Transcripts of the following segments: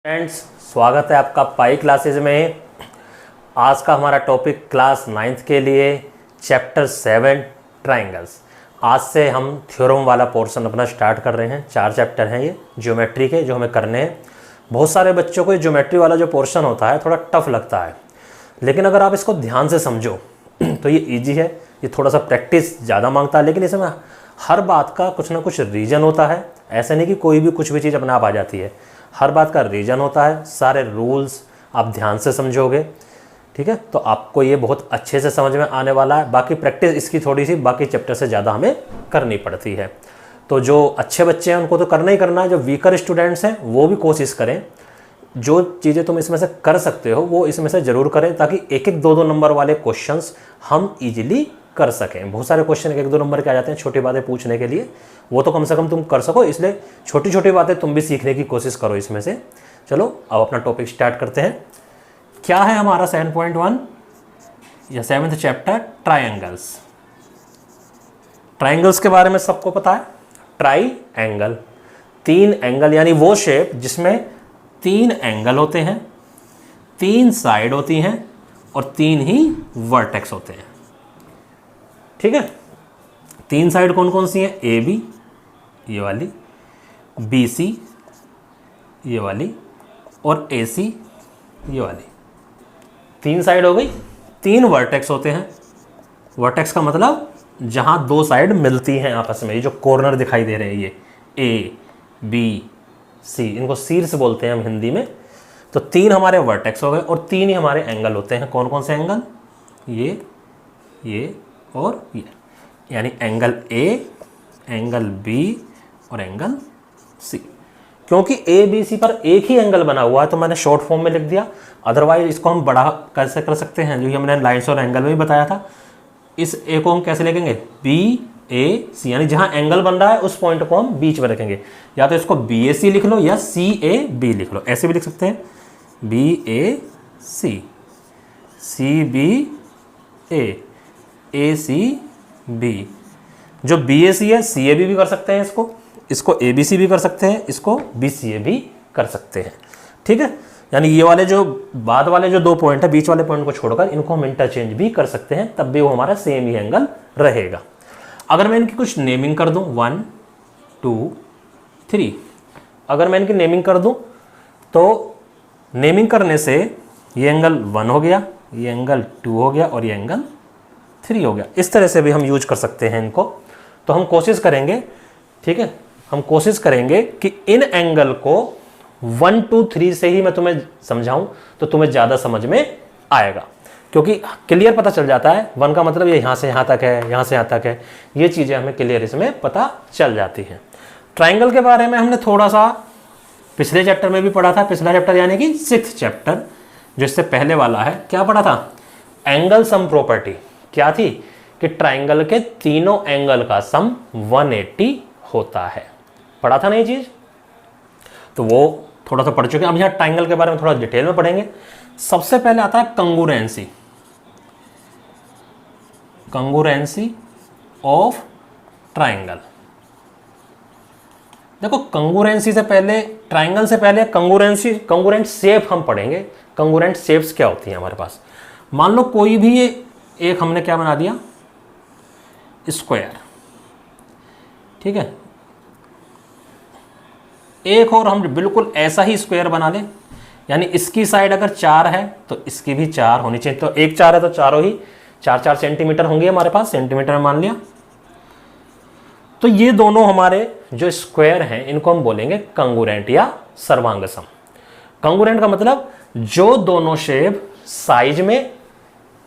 Friends, स्वागत है आपका पाई क्लासेज में। आज का हमारा टॉपिक क्लास 9th के लिए चैप्टर 7 ट्राइंगल्स। आज से हम थ्योरम वाला पोर्शन अपना स्टार्ट कर रहे हैं। 4 चैप्टर हैं ये ज्योमेट्री के जो हमें करने हैं। बहुत सारे बच्चों को ज्योमेट्री वाला जो पोर्शन होता है थोड़ा टफ लगता है, लेकिन अगर आप इसको ध्यान से समझो तो ये ईजी है। ये थोड़ा सा प्रैक्टिस ज़्यादा मांगता है, लेकिन इसमें हर बात का कुछ ना कुछ रीज़न होता है। ऐसे नहीं कि कोई भी कुछ भी चीज़ अपने आप आ जाती है, हर बात का रीज़न होता है। सारे रूल्स आप ध्यान से समझोगे, ठीक है, तो आपको ये बहुत अच्छे से समझ में आने वाला है। बाकी प्रैक्टिस इसकी थोड़ी सी बाकी चैप्टर से ज़्यादा हमें करनी पड़ती है। तो जो अच्छे बच्चे हैं उनको तो करना ही करना है। जो वीकर स्टूडेंट्स हैं वो भी कोशिश करें, जो चीज़ें तुम इसमें से कर सकते हो वो इसमें से ज़रूर करें, ताकि 1-1, 2-2 नंबर वाले क्वेश्चंस हम इजीली कर सकें। बहुत सारे क्वेश्चन 1-1, 2 नंबर के आ जाते हैं छोटी बातें पूछने के लिए, वो तो कम से कम तुम कर सको। इसलिए छोटी छोटी बातें तुम भी सीखने की कोशिश करो इसमें से। चलो अब अपना टॉपिक स्टार्ट करते हैं। क्या है हमारा 7.1 या 7th चैप्टर? ट्राइंगल्स। ट्राइंगल्स के बारे में सबको पता है। ट्राई एंगल, 3 एंगल, यानी वो शेप जिसमें 3 एंगल होते हैं, 3 साइड होती हैं और 3 ही वर्टेक्स होते हैं। ठीक है, 3 साइड कौन कौन सी हैं? ए बी ये वाली, बी सी ये वाली और ए सी ये वाली। 3 साइड हो गई। 3 वर्टेक्स होते हैं। वर्टेक्स का मतलब जहां 2 साइड मिलती हैं आपस में। ये जो कॉर्नर दिखाई दे रहे हैं, ये ए बी सी, इनको शीर्ष बोलते हैं हम हिंदी में। तो 3 हमारे वर्टेक्स हो गए और 3 ही हमारे एंगल होते हैं। कौन कौन से एंगल? ये और ये, यानी एंगल ए, एंगल बी और एंगल सी। क्योंकि ए बी सी पर एक ही एंगल बना हुआ है तो मैंने शॉर्ट फॉर्म में लिख दिया। अदरवाइज इसको हम बड़ा कैसे कर सकते हैं, जो कि हमने लाइन्स और एंगल में भी बताया था। इस ए को हम कैसे लिखेंगे? बी ए सी, यानी जहां एंगल बन रहा है उस पॉइंट को हम बीच में रखेंगे। या तो इसको बी ए सी लिख लो या सी ए बी लिख लो, ऐसे भी लिख सकते हैं। B A C B A C B. जो बी ए सी है सी ए बी भी कर सकते हैं, इसको ए बी सी भी कर सकते हैं, इसको बी सी ए भी कर सकते हैं। ठीक है, यानी ये वाले जो बाद वाले जो 2 पॉइंट है, बीच वाले पॉइंट को छोड़कर इनको हम इंटरचेंज भी कर सकते हैं, तब भी वो हमारा सेम ही एंगल रहेगा। अगर मैं इनकी कुछ नेमिंग कर दूं 1 2 3, अगर मैं इनकी नेमिंग कर दूं तो नेमिंग करने से ये एंगल 1 हो गया, ये एंगल 2 हो गया और ये एंगल 3 हो गया। इस तरह से भी हम यूज कर सकते हैं इनको। तो हम कोशिश करेंगे, ठीक है, हम कोशिश करेंगे कि इन एंगल को 1 2 3 से ही मैं तुम्हें समझाऊं तो तुम्हें ज़्यादा समझ में आएगा, क्योंकि क्लियर पता चल जाता है। 1 का मतलब ये यहाँ से यहाँ तक है, यहाँ से यहाँ तक है, ये चीज़ें हमें क्लियर इसमें पता चल जाती हैं। ट्राइंगल के बारे में हमने थोड़ा सा पिछले चैप्टर में भी पढ़ा था। पिछला चैप्टर यानी कि 6th चैप्टर, जो इससे पहले वाला है, क्या पढ़ा था? Angle sum property. क्या थी? कि ट्राइंगल के तीनों एंगल का सम 180 होता है। पढ़ा था ना ये चीज? तो वो थोड़ा सा पढ़ चुके हैं। अब यहाँ ट्राइंगल के बारे में थोड़ा डिटेल में पढ़ेंगे। सबसे पहले आता है कंगुरेंसी। कंगुरेंसी ऑफ ट्राइंगल। देखो, कंगुरेंसी से पहले, ट्राइंगल से पहले कंगुरेंट शेप हम पढ़ेंगे। कंगुरेंट शेप्स क्या होती हैं हमारे पास? मान लो कोई भी एक हमने क्या बना दिया? स्क्वायर। ठीक है, एक और हम बिल्कुल ऐसा ही स्क्वायर बना लें, यानी इसकी साइड अगर 4 है तो इसकी भी 4 होनी चाहिए। तो एक 4 है तो चारों ही 4-4 सेंटीमीटर होंगे हमारे पास, सेंटीमीटर में मान लिया। तो ये दोनों हमारे जो स्क्वायर हैं इनको हम बोलेंगे कंगुरेंट या सर्वांग सम। कंगुरेंट का मतलब जो दोनों शेप साइज में,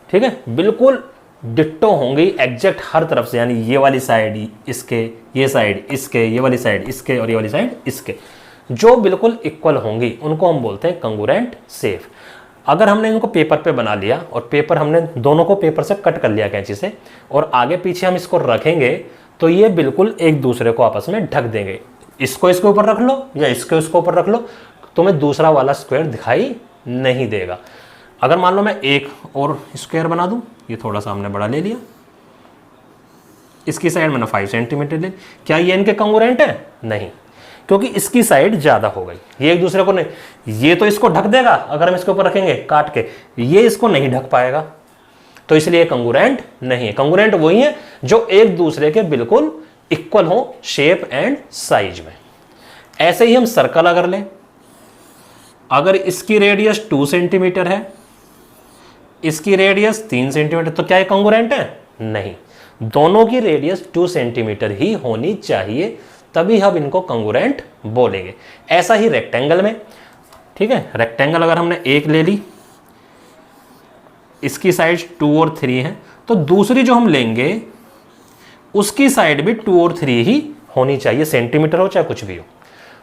ठीक है, बिल्कुल डिट्टो होंगी, एग्जैक्ट हर तरफ से, यानी ये वाली साइड इसके, ये साइड इसके, ये वाली साइड इसके और ये वाली साइड इसके, जो बिल्कुल इक्वल होंगी, उनको हम बोलते हैं कंगुरेंट शेप। अगर हमने इनको पेपर पे बना लिया और पेपर हमने दोनों को पेपर से कट कर लिया कैंची से और आगे पीछे हम इसको रखेंगे तो ये बिल्कुल एक दूसरे को आपस में ढक देंगे। इसको इसके ऊपर रख लो या इसको इसके ऊपर रख लो, तुम्हें दूसरा वाला स्क्वायर दिखाई नहीं देगा। अगर मान लो मैं एक और स्क्वायर बना दूं, ये थोड़ा सा हमने बड़ा ले लिया, इसकी साइड मैंने 5 सेंटीमीटर ले, क्या ये इनके कंगुरेंट है? नहीं। क्योंकि इसकी साइड ज्यादा हो गई, ये एक दूसरे को नहीं, ये तो इसको ढक देगा अगर हम इसके ऊपर रखेंगे काट के, ये इसको नहीं ढक पाएगा, तो इसलिए कंगुरेंट नहीं है। कंगुरेंट वही है जो एक दूसरे के बिल्कुल इक्वल हो शेप एंड साइज में। ऐसे ही हम सर्कल अगर लें, अगर इसकी रेडियस 2 सेंटीमीटर है, इसकी रेडियस 3 सेंटीमीटर, तो क्या ये कंगुरेंट है? नहीं, दोनों की रेडियस 2 सेंटीमीटर ही होनी चाहिए, तभी हम इनको कंगुरेंट बोलेंगे। ऐसा ही रेक्टेंगल में, ठीक है, रेक्टेंगल अगर हमने एक ले ली, इसकी साइड 2 और 3 है, तो दूसरी जो हम लेंगे उसकी साइड भी 2 और 3 ही होनी चाहिए, सेंटीमीटर हो चाहे कुछ भी हो,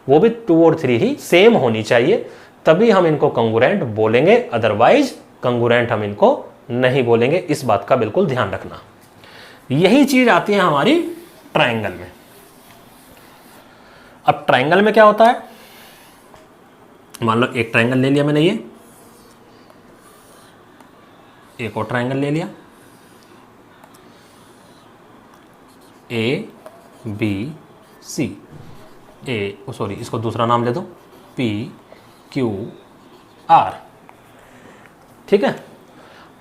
वो भी 2 और 3 ही सेम होनी चाहिए, तभी हम इनको कंगुरेंट बोलेंगे, अदरवाइज कंगुरेंट हम इनको नहीं बोलेंगे। इस बात का बिल्कुल ध्यान रखना। यही चीज आती है हमारी ट्रायंगल में। अब ट्रायंगल में क्या होता है, मान लो एक ट्रायंगल ले लिया मैंने, ये एक और ट्रायंगल ले लिया, ए बी सी, सॉरी इसको दूसरा नाम ले दो, पी क्यू आर, ठीक है।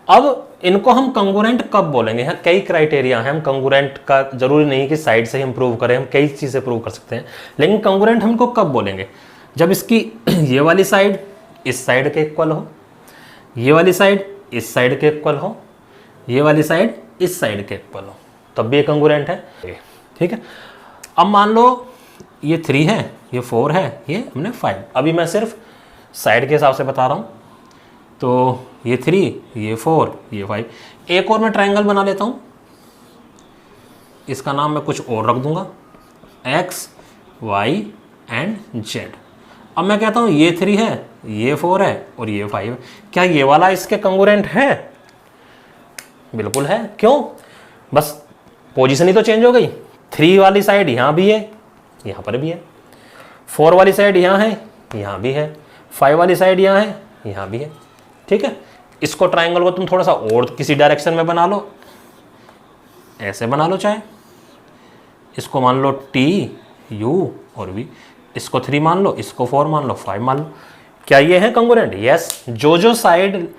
अब इनको हम कंगुरेंट कब बोलेंगे? हैं कई क्राइटेरिया हैं, हम कंगुरेंट का जरूरी नहीं कि साइड से ही हम प्रूव करें, हम कई चीज़ें प्रूव कर सकते हैं, लेकिन कंगुरेंट हम इनको कब बोलेंगे? जब इसकी ये वाली साइड इस साइड के इक्वल हो, ये वाली साइड इस साइड के इक्वल हो, ये वाली साइड इस साइड के इक्वल हो, तब भी ये कंगुरेंट है, ठीक है। अब मान लो ये 3 है, ये 4 है, ये हमने 5, अभी मैं सिर्फ साइड के हिसाब से बता रहा हूँ, तो ये 3, ये 4, ये 5। एक और मैं ट्रायंगल बना लेता हूँ, इसका नाम मैं कुछ और रख दूंगा, x, y एंड z। अब मैं कहता हूँ ये 3 है, ये 4 है और ये 5 है, क्या ये वाला इसके कंगुरेंट है? बिल्कुल है। क्यों? बस पोजीशन ही तो चेंज हो गई, 3 वाली साइड यहाँ भी है, यहाँ पर भी है, 4 वाली साइड यहाँ है, यहाँ भी है, 5 वाली साइड यहाँ है, यहाँ भी है, ठीक है। इसको ट्रायंगल को तुम थोड़ा सा और किसी डायरेक्शन में बना लो, ऐसे बना लो, चाहे इसको मान लो T U और V, इसको 3 मान लो, इसको 4 मान लो, 5 मान लो, क्या ये है कंगुरेंट? यस। जो साइड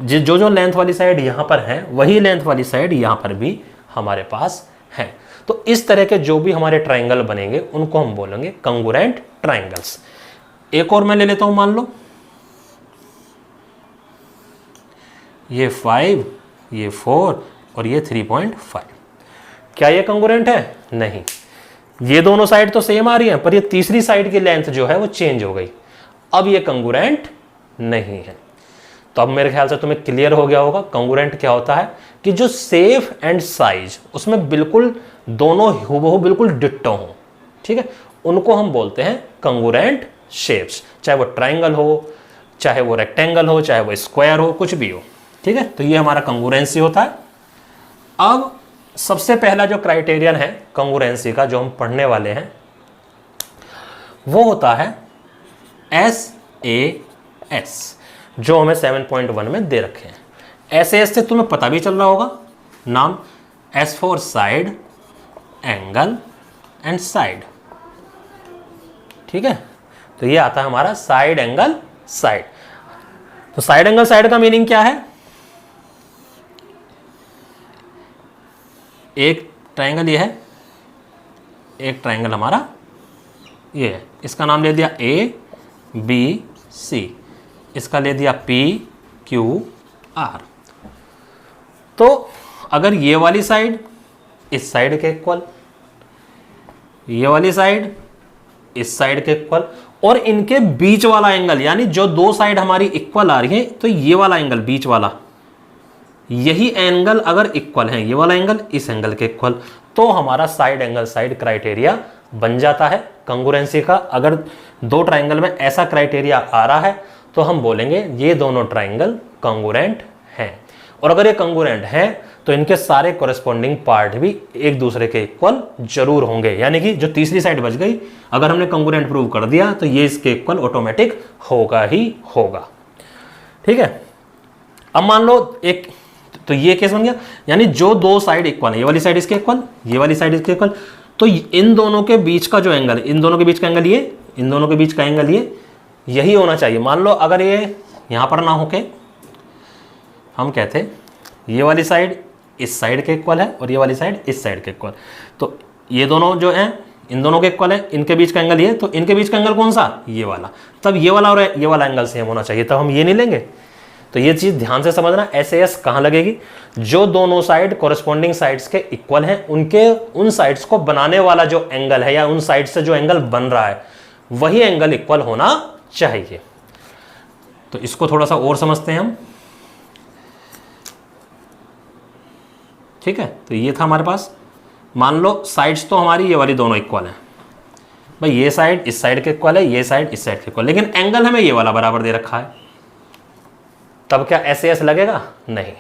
जो लेंथ वाली साइड यहाँ पर है, वही लेंथ वाली साइड यहाँ पर भी हमारे पास है। तो इस तरह के जो भी हमारे ट्रायंगल बनेंगे उनको हम बोलेंगे कंगुरेंट ट्रायंगल्स। एक और मैं ले लेता हूं, मान लो ये 5, ये 4 और ये 3.5, क्या ये कंगुरेंट है? नहीं। ये दोनों साइड तो सेम आ रही हैं, पर ये तीसरी साइड की लेंथ जो है वो चेंज हो गई, अब ये कंगुरेंट नहीं है। तो अब मेरे ख्याल से तुम्हें क्लियर हो गया होगा कंगुरेंट क्या होता है, कि जो शेप एंड साइज उसमें बिल्कुल दोनों हूबहू बिल्कुल डिट्टो हो, ठीक है, उनको हम बोलते हैं कंगुरेंट शेप्स, चाहे वो ट्रायंगल हो, चाहे वो रेक्टेंगल हो, चाहे वो स्क्वायर हो, कुछ भी हो, ठीक है। तो ये हमारा कंगुरेंसी होता है। अब सबसे पहला जो क्राइटेरियन है कंगुरेंसी का जो हम पढ़ने वाले हैं वो होता है SAS, जो हमें 7.1 में दे रखे हैं। SAS से तुम्हें पता भी चल रहा होगा नाम, S for side, angle and side, ठीक है। तो ये आता है हमारा साइड एंगल साइड। तो साइड एंगल साइड का मीनिंग क्या है? एक ट्रायंगल ये है, एक ट्रायंगल हमारा ये है, इसका नाम ले दिया ABC, इसका ले दिया PQR। तो अगर ये वाली साइड इस साइड के इक्वल, ये वाली साइड इस साइड के इक्वल, और इनके बीच वाला एंगल, यानी जो दो साइड हमारी इक्वल आ रही है, तो ये वाला एंगल बीच वाला, यही एंगल अगर इक्वल है, ये वाला एंगल इस एंगल के इक्वल, तो हमारा साइड एंगल साइड क्राइटेरिया बन जाता है कंगुरेंसी का। अगर दो ट्रायंगल में ऐसा क्राइटेरिया आ रहा है तो हम बोलेंगे ये दोनों ट्रायंगल कंगुरेंट हैं। और अगर ये कंगुरेंट हैं तो इनके सारे कोरेस्पॉन्डिंग पार्ट भी एक दूसरे के इक्वल जरूर होंगे, यानी कि जो तीसरी साइड बच गई, अगर हमने कंगुरेंट प्रूव कर दिया तो ये इसके इक्वल ऑटोमेटिक होगा ही होगा, ठीक है। अब मान लो एक, तो ये केस बन गया, यानी जो दो साइड इक्वल है, ये वाली साइड इसके इक्वल, ये वाली साइड इसके इक्वल, तो इन दोनों के बीच का जो एंगल, इन दोनों के बीच का एंगल ये, इन दोनों के बीच का एंगल ये, यही होना चाहिए। मान लो अगर ये यहाँ पर ना होके हम कहते ये वाली साइड इस साइड के इक्वल है और ये वाली साइड इस साइड के इक्वल, तो ये दोनों जो हैं इन दोनों के इक्वल है, इनके बीच का एंगल ये, तो इनके बीच का एंगल कौन सा, ये वाला, तब ये वाला और ये वाला एंगल सेम होना चाहिए, तब हम ये नहीं लेंगे। तो ये चीज़ ध्यान से समझना, SAS कहाँ लगेगी, जो दोनों साइड कोरिस्पॉन्डिंग साइड्स के इक्वल हैं उनके उन साइड्स को बनाने वाला जो एंगल है या उन साइड से जो एंगल बन रहा है वही एंगल इक्वल होना चाहिए। तो इसको थोड़ा सा और समझते हैं हम, ठीक है। तो ये था हमारे पास, मान लो साइड्स तो हमारी ये वाली दोनों इक्वल हैं भाई, ये साइड इस साइड के इक्वल है, ये साइड इस साइड के इक्वल, लेकिन एंगल हमें ये वाला बराबर दे रखा है, तब क्या SAS लगेगा, नहीं,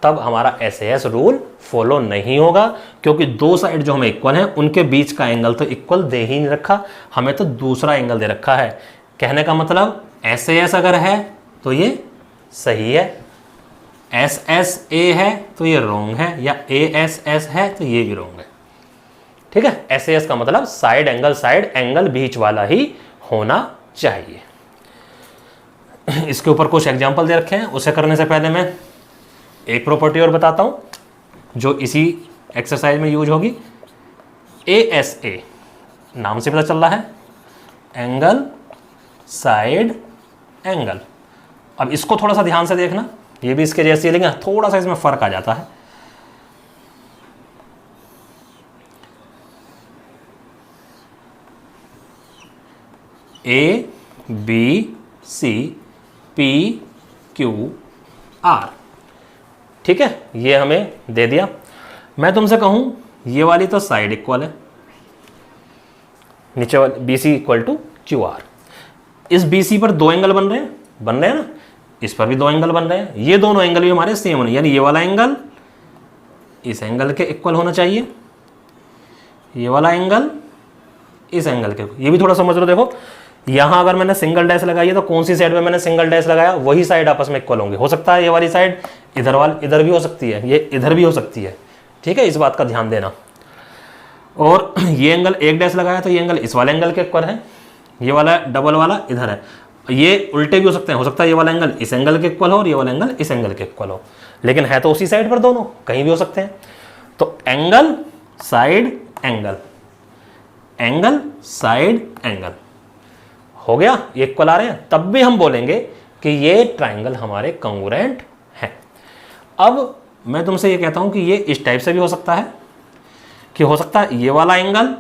तब हमारा SAS रूल फॉलो नहीं होगा, क्योंकि दो साइड जो हमें इक्वल हैं उनके बीच का एंगल तो इक्वल दे ही नहीं रखा, हमें तो दूसरा एंगल दे रखा है। कहने का मतलब SAS अगर है तो ये सही है, SSA है तो ये रॉन्ग है, या ASS है तो ये भी रॉन्ग है, ठीक है। SAS का मतलब साइड एंगल बीच वाला ही होना चाहिए। इसके ऊपर कुछ एग्जांपल दे रखे हैं, उसे करने से पहले मैं एक प्रॉपर्टी और बताता हूं जो इसी एक्सरसाइज में यूज होगी। ASA नाम से पता चल रहा है, एंगल साइड एंगल। अब इसको थोड़ा सा ध्यान से देखना, ये भी इसके जैसी है लेकिन थोड़ा सा इसमें फर्क आ जाता है। ABC PQR, ठीक है, ये हमें दे दिया। मैं तुमसे कहूं ये वाली तो साइड इक्वल है, नीचे वाली BC इक्वल टू QR, इस BC पर दो एंगल बन रहे हैं ना, इस पर भी दो एंगल बन रहे हैं, ये दोनों एंगल भी हमारे सेम होने, यानी ये वाला एंगल इस एंगल के इक्वल होना चाहिए, ये वाला एंगल इस एंगल के। ये भी थोड़ा समझ लो, देखो यहां अगर मैंने सिंगल डैश लगाई है तो कौन सी साइड में मैंने सिंगल डैश लगाया, वही साइड आपस में इक्वल होंगे। हो सकता है ये वाली साइड इधर भी हो सकती है, ये इधर भी हो सकती है, ठीक है, इस बात का ध्यान देना। और ये एंगल एक डैश लगाया तो ये एंगल इस वाले एंगल के इक्वल है, ये वाला डबल वाला इधर है, ये उल्टे भी हो सकते हैं, हो सकता है ये वाला एंगल इस एंगल के इक्वल हो और ये वाला एंगल इस एंगल के इक्वल हो, लेकिन है तो उसी साइड पर, दोनों कहीं भी हो सकते हैं। तो angle side angle, angle side angle हो गया, ये इक्वल आ रहे हैं, तब भी हम बोलेंगे कि ये ट्राइंगल हमारे कॉन्ग्रुएंट है। अब मैं तुमसे ये कहता हूं कि ये इस टाइप से भी हो सकता है, कि हो सकता है ये वाला एंगल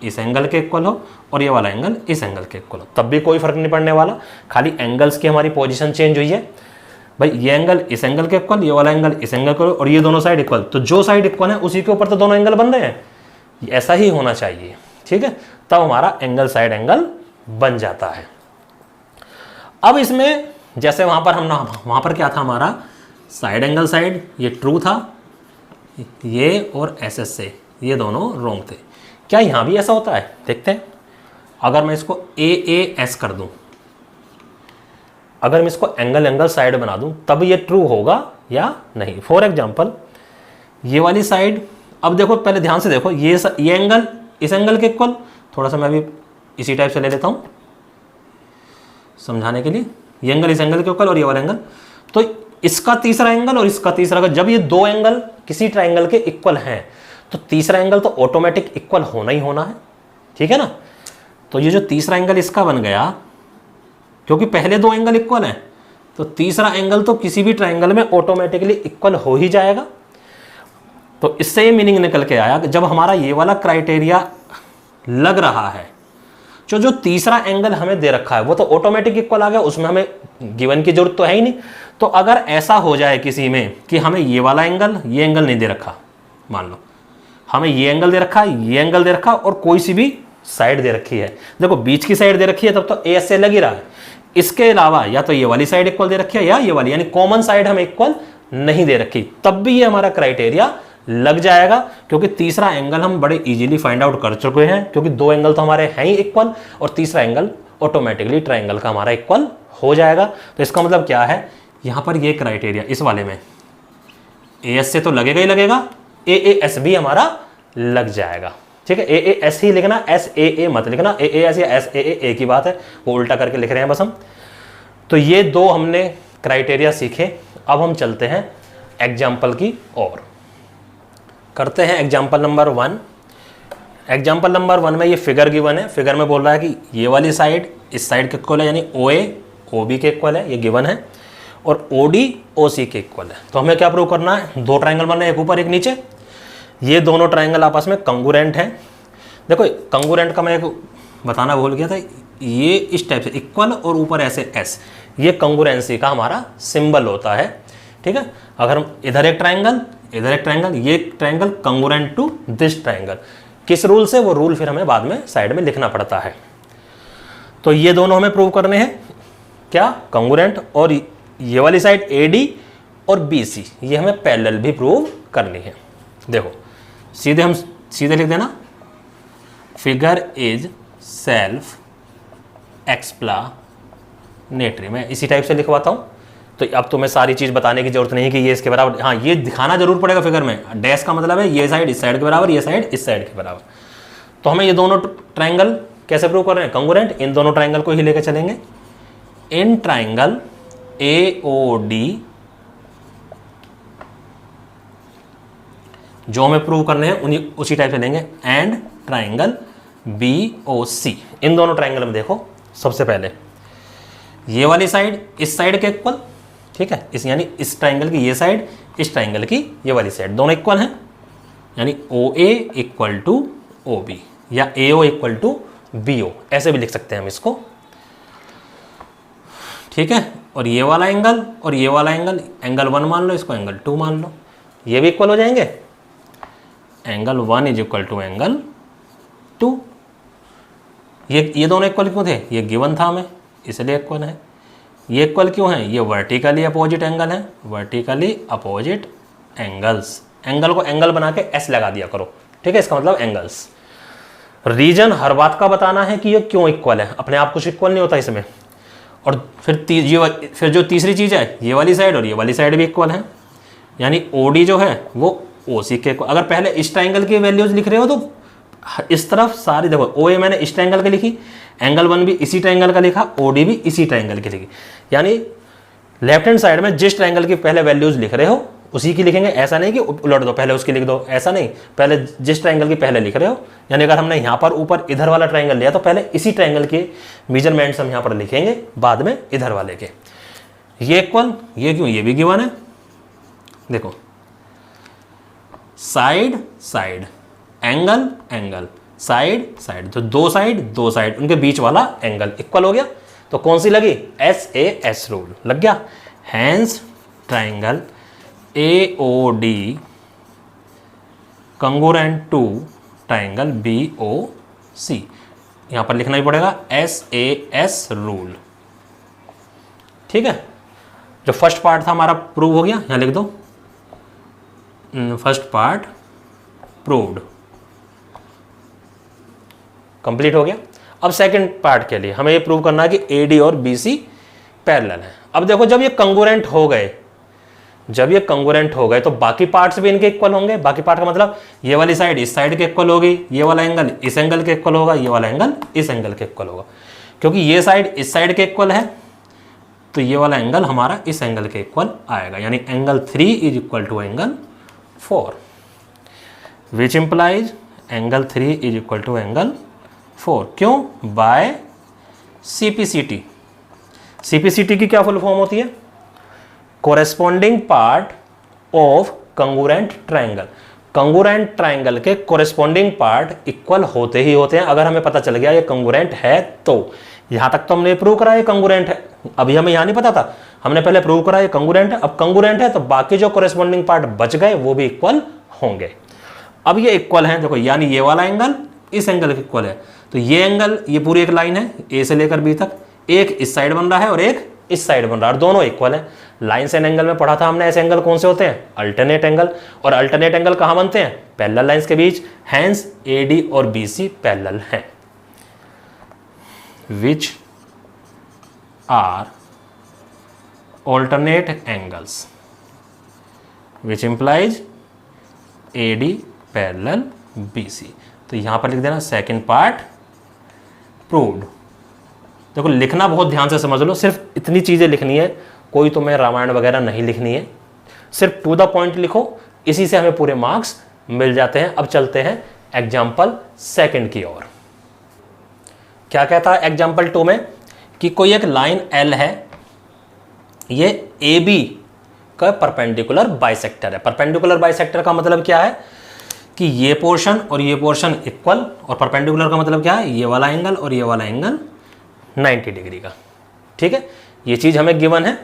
इस एंगल के इक्वल हो और ये वाला एंगल इस एंगल के इक्वल हो, तब भी कोई फर्क नहीं पड़ने वाला, खाली एंगल्स की हमारी पोजीशन चेंज हुई है। भाई ये एंगल इस एंगल के इक्वल, ये वाला एंगल इस एंगल के, और ये दोनों साइड इक्वल, तो जो साइड इक्वल है उसी के ऊपर तो दोनों एंगल बन रहे हैं, ऐसा ही होना चाहिए, ठीक है, तब हमारा एंगल साइड एंगल बन जाता है। अब इसमें जैसे वहां पर क्या था, हमारा साइड एंगल साइड ये ट्रू था, ये और SSA ये दोनों रॉन्ग थे। क्या यहां भी ऐसा होता है, देखते हैं। अगर मैं इसको AAS कर दूं, अगर मैं इसको एंगल साइड बना दूं, तब ये ट्रू होगा या नहीं। फॉर एग्जांपल ये वाली साइड, अब देखो पहले ध्यान से देखो, ये एंगल इस एंगल के इक्वल, थोड़ा सा मैं भी इसी टाइप से ले लेता हूं समझाने के लिए, ये एंगल इस एंगल के इक्वल और ये वाला एंगल, तो इसका तीसरा एंगल और इसका तीसरा एंगल, जब ये दो एंगल किसी ट्राइंगल के इक्वल हैं तो तीसरा एंगल तो ऑटोमेटिक इक्वल होना ही होना है, ठीक है ना। तो ये जो तीसरा एंगल इसका बन गया, क्योंकि पहले दो एंगल इक्वल हैं, तो तीसरा एंगल तो किसी भी ट्राइंगल में ऑटोमेटिकली इक्वल हो ही जाएगा। तो इससे ये मीनिंग निकल के आया कि जब हमारा ये वाला क्राइटेरिया लग रहा है, जो तीसरा एंगल हमें दे रखा है वो तो ऑटोमेटिक इक्वल आ गया, उसमें हमें गिवन की जरूरत तो है ही नहीं। तो अगर ऐसा हो जाए किसी में कि हमें ये वाला एंगल, ये एंगल नहीं दे रखा, मान लो हमें ये एंगल दे रखा है, ये एंगल दे रखा और कोई सी भी साइड दे रखी है, देखो बीच की साइड दे रखी है, तब तो ASA लग ही रहा है। इसके अलावा या तो ये वाली साइड इक्वल दे रखी है या ये वाली, यानी कॉमन साइड हमें इक्वल नहीं दे रखी, तब भी ये हमारा क्राइटेरिया लग जाएगा, क्योंकि तीसरा एंगल हम बड़े इजीली फाइंड आउट कर चुके हैं, क्योंकि दो एंगल तो हमारे हैं ही इक्वल और तीसरा एंगल ऑटोमेटिकली ट्राइंगल का हमारा इक्वल हो जाएगा। तो इसका मतलब क्या है, यहां पर ये क्राइटेरिया इस वाले में AS से तो लगेगा ही लगेगा, AAS भी हमारा लग जाएगा। ठीक है, ए ए एस ही लिखना, एस ए ए मत लिखना, ए ए एस या एस ए ए एक ही बात है, वो उल्टा करके लिख रहे हैं बस हम। तो ये दो हमने क्राइटेरिया सीखे। अब हम चलते हैं एग्जाम्पल की ओर, करते हैं एग्जाम्पल नंबर 1। एग्जाम्पल नंबर 1 में ये फिगर गिवन है। फिगर में बोल रहा है कि ये वाली साइड इस साइड के इक्वल है, यानी ओ ए ओ बी के इक्वल है, ये गिवन है, और ओ डी ओ सी के इक्वल है। तो हमें क्या प्रूव करना है, दो ट्राइंगल बन रहे हैं, एक ऊपर एक नीचे, ये दोनों ट्राइंगल आपस में कंगुरेंट हैं। देखो कंगुरेंट का मैं एक बताना भूल गया था, ये इस टाइप से इक्वल और ऊपर ऐसे एस, ये कंगुरेंसी का हमारा सिंबल होता है। ठीक है, अगर हम इधर एक ट्राइंगल इधर एक ट्राइंगल, ये triangle congruent to this triangle, किस रूल से, वो रूल फिर हमें बाद में साइड में लिखना पड़ता है। तो ये दोनों हमें प्रूव करने हैं, क्या, कंगुरेंट, और ये वाली साइड ए डी और बी सी, ये हमें पैरेलल भी प्रूव करनी है। देखो सीधे लिख देना, फिगर इज सेल्फ एक्सप्लेनेटरी। मैं इसी टाइप से लिखवाता हूँ, तो अब तुम्हें सारी चीज़ बताने की जरूरत नहीं कि ये इसके बराबर, हाँ ये दिखाना जरूर पड़ेगा फिगर में। डैश का मतलब है ये साइड इस साइड के बराबर, ये साइड इस साइड के बराबर। तो हमें ये दोनों ट्राइंगल कैसे प्रूव कर रहे हैं, कंगुरेंट, इन दोनों ट्राइंगल को ही लेकर चलेंगे। इन ट्राइंगल ए ओ डी, जो हमें प्रूव करने हैं उन्हीं उसी टाइप से लेंगे, एंड ट्राइंगल बी ओ सी। इन दोनों ट्राइंगल में देखो, सबसे पहले ये वाली साइड इस साइड के इक्वल, ठीक है, इस यानी इस ट्राइंगल की ये साइड इस ट्राइंगल की ये वाली साइड, दोनों इक्वल हैं, यानी O A equal to O B, या A O equal to B O, ऐसे भी लिख सकते हैं हम इसको। ठीक है, और ये वाला एंगल और ये वाला एंगल, एंगल 1 मान लो, इसको एंगल 2 मान लो, ये भी इक्वल हो जाएंगे। Angle 1 is equal to angle 2। ये दोनों इक्वल क्यों थे, ये गिवन था हमें, इसलिए इक्वल है। ये इक्वल क्यों है, ये वर्टिकली अपोजिट एंगल है, वर्टिकली अपोजिट एंगल्स। एंगल को एंगल बना के एस लगा दिया करो, ठीक है, इसका मतलब एंगल्स। रीजन हर बात का बताना है कि ये क्यों इक्वल है, अपने आप कुछ इक्वल नहीं होता इसमें। और फिर जो तीसरी चीज़ है, ये वाली साइड और ये वाली साइड भी इक्वल है, यानी ओ डी जो है वो ओ सी के। अगर पहले इस ट्राइंगल की वैल्यूज लिख रहे हो तो इस तरफ सारी देखो, ओ ए मैंने इस ट्राइंगल की लिखी, एंगल 1 भी इसी ट्राइंगल का लिखा, ओ डी भी इसी ट्राइंगल की लिखी, यानी लेफ्ट हैंड साइड में जिस ट्राइंगल की पहले वैल्यूज लिख रहे हो उसी की लिखेंगे। ऐसा नहीं कि उलट दो पहले उसकी लिख दो, ऐसा नहीं, पहले जिस ट्राइंगल की पहले लिख रहे हो, यानी अगर हमने यहाँ पर ऊपर इधर वाला ट्राइंगल लिया तो पहले इसी ट्राइंगल के मेजरमेंट्स हम यहाँ पर लिखेंगे, बाद में इधर वाले के। ये इक्वल, ये क्यों, ये भी गिवन है। देखो side side, angle angle, side side, तो दो साइड उनके बीच वाला एंगल इक्वल हो गया। तो कौन सी लगी, एस ए एस रूल लग गया। Hence triangle A O D congruent to triangle B O C, यहां पर लिखना ही पड़ेगा एस ए एस रूल। ठीक है, जो फर्स्ट पार्ट था हमारा प्रूव हो गया, यहां लिख दो, फर्स्ट पार्ट प्रूव्ड, कंप्लीट हो गया। अब सेकंड पार्ट के लिए हमें ये प्रूव करना है कि ए डी और बी सी पैरेलल है। अब देखो जब ये कंगोरेंट हो गए तो बाकी पार्ट्स भी इनके इक्वल होंगे। बाकी पार्ट का मतलब ये वाली साइड इस साइड के इक्वल होगी, ये वाला एंगल इस एंगल के इक्वल होगा, ये वाला एंगल इस एंगल के इक्वल होगा। क्योंकि ये साइड इस साइड के इक्वल है तो ये वाला एंगल हमारा इस एंगल के इक्वल आएगा, यानी angle 3 is equal to angle 4, which implies angle 3 is equal to angle 4। क्यों, बाय CPCT। CPCT की क्या फुल फॉर्म होती है, corresponding part of congruent triangle. Congruent triangle के कोरेस्पॉन्डिंग पार्ट इक्वल होते ही होते हैं। अगर हमें पता चल गया ये कंगुरेंट है तो, यहां तक तो हमने प्रूव करा ये कंगुरेंट है, अभी हमें यहां नहीं पता था, हमने पहले प्रूव करा ये कंगुरेंट है। अब कंगुरेंट है तो बाकी जो कोरेस्पॉन्डिंग पार्ट बच गए वो भी इक्वल होंगे। अब ये इक्वल है, देखो यानी ये वाला एंगल इस एंगल के इक्वल है, तो ये एंगल, ये पूरी एक लाइन है ए से लेकर बी तक, एक इस साइड बन रहा है और एक इस साइड बन रहा है, और दोनों इक्वल है। लाइन्स एंड एंगल में पढ़ा था हमने, ऐसे एंगल कौन से होते हैं, अल्टरनेट एंगल। और अल्टरनेट एंगल कहां बनते हैं, पैरेलल लाइंस के बीच। हैंस ए डी और बी सी पैरेलल हैं, which are alternate angles, which implies AD parallel BC। तो यहाँ पर लिख देना सेकंड पार्ट प्रूव्ड। देखो लिखना बहुत ध्यान से समझ लो, सिर्फ इतनी चीज़ें लिखनी है, कोई तुम्हें रामायण वगैरह नहीं लिखनी है, सिर्फ टू द पॉइंट लिखो, इसी से हमें पूरे मार्क्स मिल जाते हैं। अब चलते हैं एग्जाम्पल सेकंड की ओर। क्या कहता है एग्जाम्पल 2 में कि कोई एक लाइन L है, ये AB का परपेंडिकुलर बाइसेक्टर है। परपेंडिकुलर बाइसेक्टर का मतलब क्या है कि ये पोर्शन और ये पोर्शन इक्वल, और परपेंडिकुलर का मतलब क्या है, ये वाला एंगल और ये वाला एंगल 90 डिग्री का। ठीक है, ये चीज हमें गिवन है।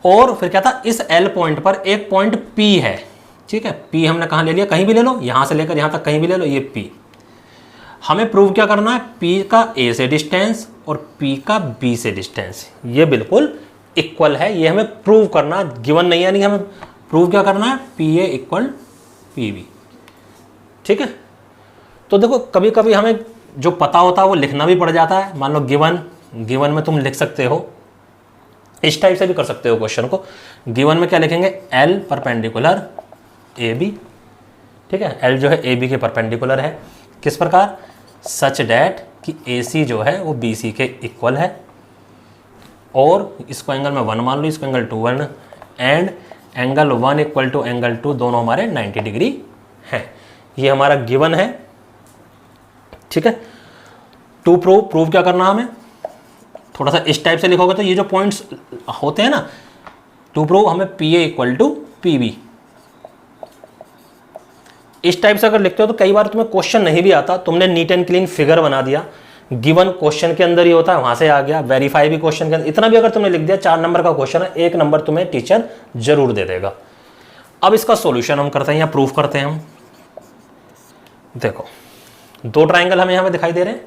और फिर क्या था, इस L पॉइंट पर एक पॉइंट P है। ठीक है, P हमने कहां ले लिया, कहीं भी ले लो, यहां से लेकर यहां तक कहीं भी ले लो, ये P। हमें प्रूव क्या करना है, P का A से डिस्टेंस और P का B से डिस्टेंस ये बिल्कुल इक्वल है। ये हमें प्रूव करना, गिवन नहीं है, नहीं हमें प्रूव क्या करना है, PA इक्वल PB। ठीक है, तो देखो कभी कभी हमें जो पता होता है वो लिखना भी पड़ जाता है। मान लो गिवन में तुम लिख सकते हो, इस टाइप से भी कर सकते हो क्वेश्चन को। गिवन में क्या लिखेंगे, L परपेंडिकुलर AB। ठीक है, L जो है AB के परपेंडिकुलर है, किस प्रकार, सच डैट कि AC जो है वो BC के इक्वल है, और इसको एंगल में 1 मान लो, इसको angle 2 1, and angle 1 equal to angle 2 दोनों हमारे 90 डिग्री है। ये हमारा गिवन है। ठीक है, टू प्रूव क्या करना हमें, थोड़ा सा इस टाइप से लिखोगे तो ये जो पॉइंट्स होते हैं ना, टू प्रूव हमें PA इक्वल टू PB, इस टाइप से अगर लिखते हो तो कई बार तुम्हें क्वेश्चन नहीं भी आता, तुमने नीट एंड क्लीन फिगर बना दिया, गिवन क्वेश्चन के अंदर ही होता है, वहां से आ गया, वेरीफाई भी क्वेश्चन के अंदर, इतना भी अगर तुमने लिख दिया, 4 नंबर का क्वेश्चन है, 1 नंबर तुम्हें टीचर जरूर दे देगा। अब इसका सॉल्यूशन हम करते हैं या प्रूफ करते हैं हम। देखो 2 ट्राइंगल हमें यहां पे दिखाई दे रहे हैं,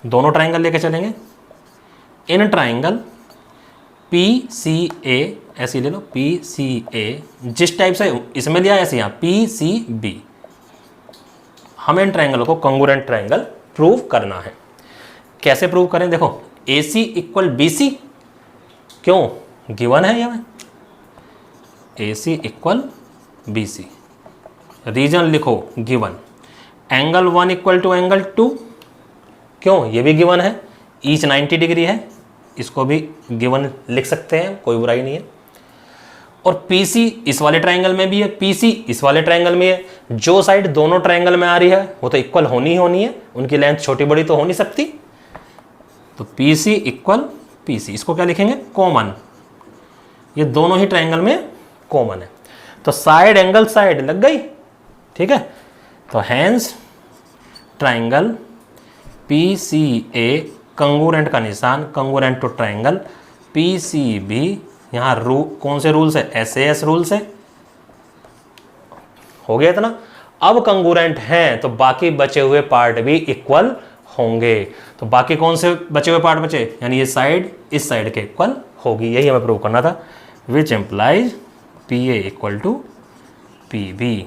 दोनों ट्राइंगल लेके चलेंगे। इन ट्राइंगल PCA, ऐसे ले लो PCA, जिस टाइप से इसमें लिया ऐसे यहां PCB, हमें इन ट्राइंगल को कॉन्ग्रुएंट ट्राइंगल प्रूव करना है। कैसे प्रूव करें, देखो AC इक्वल BC, क्यों, गिवन है यहाँ AC इक्वल BC, रीजन लिखो given, angle 1 equal to angle 2, क्यों, ये भी गिवन है, ईच 90 डिग्री है, इसको भी गिवन लिख सकते हैं, कोई बुराई नहीं है। और PC इस वाले ट्राइंगल में भी है, PC इस वाले ट्राइंगल में है, जो साइड दोनों ट्राइंगल में आ रही है वो तो इक्वल होनी ही होनी है, उनकी लेंथ छोटी बड़ी तो हो नहीं सकती। तो PC इक्वल PC, इसको क्या लिखेंगे, कॉमन, ये दोनों ही ट्राइंगल में कॉमन है, तो साइड एंगल साइड लग गई। ठीक है, तो हैंस ट्राइंगल PCA कंगुरेंट का निशान, कंगुरेंट टू ट्राइंगल PCB, यहाँ कौन से रूल से, SAS रूल से, हो गया इतना। अब कंगुरेंट हैं तो बाकी बचे हुए पार्ट भी इक्वल होंगे, तो बाकी कौन से बचे हुए पार्ट बचे, यानी ये साइड इस साइड के इक्वल होगी, यही हमें प्रूव करना था। Which implies PA equal to PB,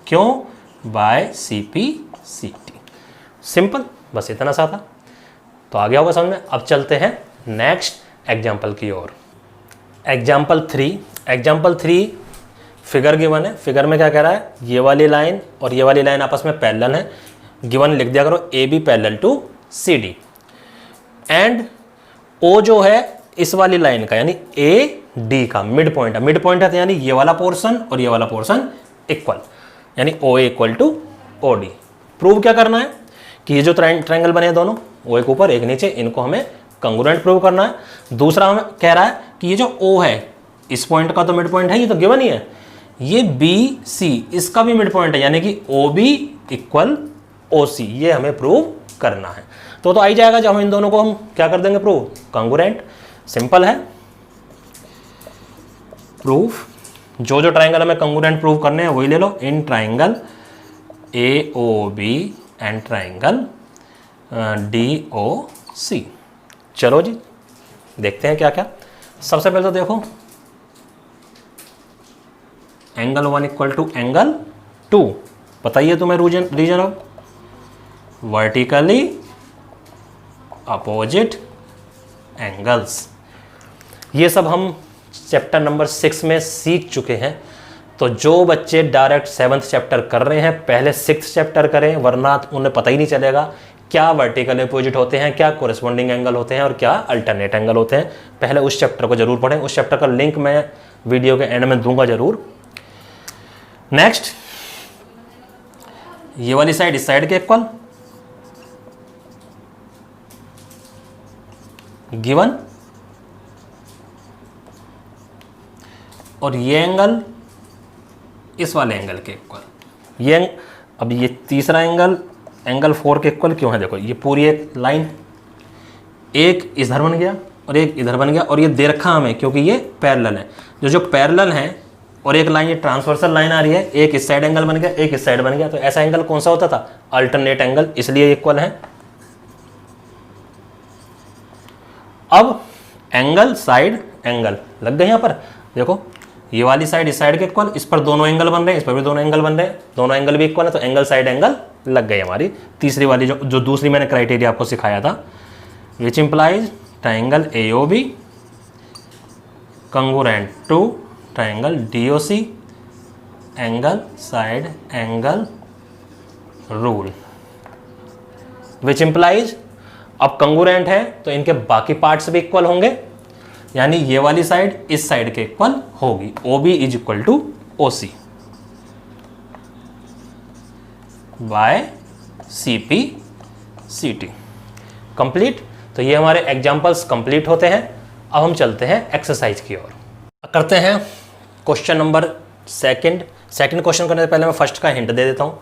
क्यों, बाय CP/CT, सिंपल, बस इतना सा था। तो आ गया होगा समझ में। अब चलते हैं नेक्स्ट एग्जाम्पल की ओर। एग्जाम्पल 3 फिगर गिवन है। फिगर में क्या कह रहा है, ये वाली लाइन और ये वाली लाइन आपस में पैरेलल है, गिवन लिख दिया करो AB parallel to CD, and O जो है इस वाली लाइन का यानी AD का मिड पॉइंट है, मिड पॉइंट है तो यानी ये वाला पोर्शन और ये वाला पोर्शन इक्वल, यानी OA equal to OD। Prove क्या करना है कि ये जो ट्राइंगल बने हैं दोनों, वो एक ऊपर एक नीचे, इनको हमें कंग्रुएंट प्रूव करना है। दूसरा हमें कह रहा है कि ये जो O है, इस पॉइंट का तो मिड पॉइंट है, ये तो गिवन ही है, ये BC इसका भी मिड पॉइंट है, यानी कि OB इक्वल OC, ये हमें प्रूव करना है। तो आ ही जाएगा जब हम इन दोनों को हम क्या कर देंगे, प्रूव, कंग्रुएंट, सिंपल है। प्रूफ, जो ट्राइंगल हमें कंग्रुएंट प्रूव करने हैं वही ले लो, in triangle AOB and triangle DOC। चलो जी देखते हैं क्या क्या। सबसे पहले तो देखो एंगल 1 इक्वल टू एंगल 2, बताइए तुम्हें reason of vertically opposite angles. ये सब हम चैप्टर नंबर 6 में सीख चुके हैं, तो जो बच्चे डायरेक्ट 7th चैप्टर कर रहे हैं पहले 6th चैप्टर करें, वरना उन्हें पता ही नहीं चलेगा क्या वर्टिकल अपोजिट होते हैं, क्या कोरिस्पोंडिंग एंगल होते हैं और क्या अल्टरनेट एंगल होते हैं। पहले उस चैप्टर को जरूर पढ़ें, उस चैप्टर का लिंक मैं वीडियो के एंड में दूंगा जरूर। नेक्स्ट, ये वाली साइड इस साइड के इक्वल, गिवन, और ये एंगल इस वाले एंगल के इक्वल। ये अब ये तीसरा एंगल एंगल 4 के इक्वल क्यों है? देखो ये पूरी एक लाइन, एक इधर बन गया और एक इधर बन गया, और ये दे रखा हमें क्योंकि ये पैरेलल है। जो पैरेलल है और एक लाइन ये ट्रांसवर्सल लाइन आ रही है, एक इस साइड एंगल बन गया, एक इस साइड बन गया, तो ऐसा एंगल कौन सा होता था? अल्टरनेट एंगल, इसलिए इक्वल है। अब एंगल साइड एंगल लग गए यहां पर। देखो ये वाली साइड इस साइड के इक्वल, इस पर दोनों एंगल बन रहे हैं, इस पर भी दोनों एंगल बन रहे हैं, दोनों एंगल भी इक्वल है, तो एंगल साइड एंगल लग गई हमारी तीसरी वाली जो दूसरी मैंने क्राइटेरिया आपको सिखाया था, which implies triangle AOB congruent to triangle DOC angle side angle rule, which implies, अब कंगुरेंट है तो इनके बाकी पार्ट्स भी इक्वल होंगे, यानी ये वाली साइड इस साइड के इक्वल होगी। OB is equal to OC by CP CT। Complete. तो ये हमारे एग्जाम्पल्स कंप्लीट होते हैं। अब हम चलते हैं एक्सरसाइज की ओर, करते हैं क्वेश्चन नंबर सेकंड क्वेश्चन करने से पहले मैं फर्स्ट का हिंट दे देता हूँ।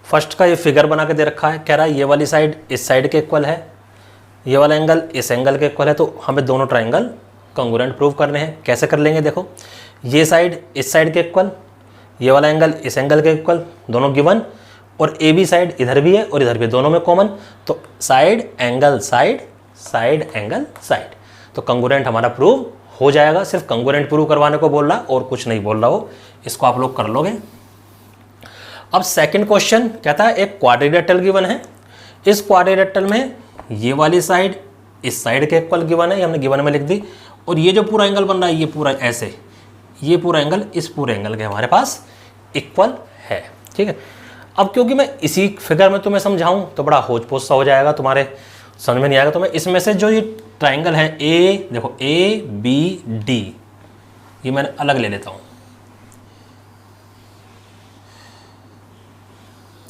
फर्स्ट का ये फिगर बना के दे रखा है, कह रहा है ये वाली साइड इस साइड के इक्वल है, ये वाला एंगल इस एंगल के इक्वल है, तो हमें दोनों ट्राइंगल कंगुरेंट प्रूव करने हैं। कैसे कर लेंगे? देखो ये साइड इस साइड के इक्वल, ये वाला एंगल इस एंगल के इक्वल, दोनों गिवन, और AB साइड इधर भी है और इधर भी, दोनों में कॉमन, तो side angle side, side angle side, तो कंगुरेंट हमारा प्रूव हो जाएगा। सिर्फ कंगुरेंट प्रूव करवाने को बोल रहा और कुछ नहीं बोल रहा हो, इसको आप लोग कर लोगे। अब सेकंड क्वेश्चन कहता है एक क्वाड्रिलेटरल गिवन है, इस क्वाड्रिलेटरल में ये वाली साइड इस साइड के इक्वल गिवन है, ये हमने गिवन में लिख दी, और ये जो पूरा एंगल बन रहा है ये पूरा ऐसे, ये पूरा एंगल इस पूरे एंगल के हमारे पास इक्वल है। ठीक है, अब क्योंकि मैं इसी फिगर में तुम्हें समझाऊं तो बड़ा होच पोच सा हो जाएगा, तुम्हारे समझ में नहीं आएगा, तो मैं इसमें से जो ये ट्राइंगल है देखो ABD, ये मैंने अलग ले लेता हूं,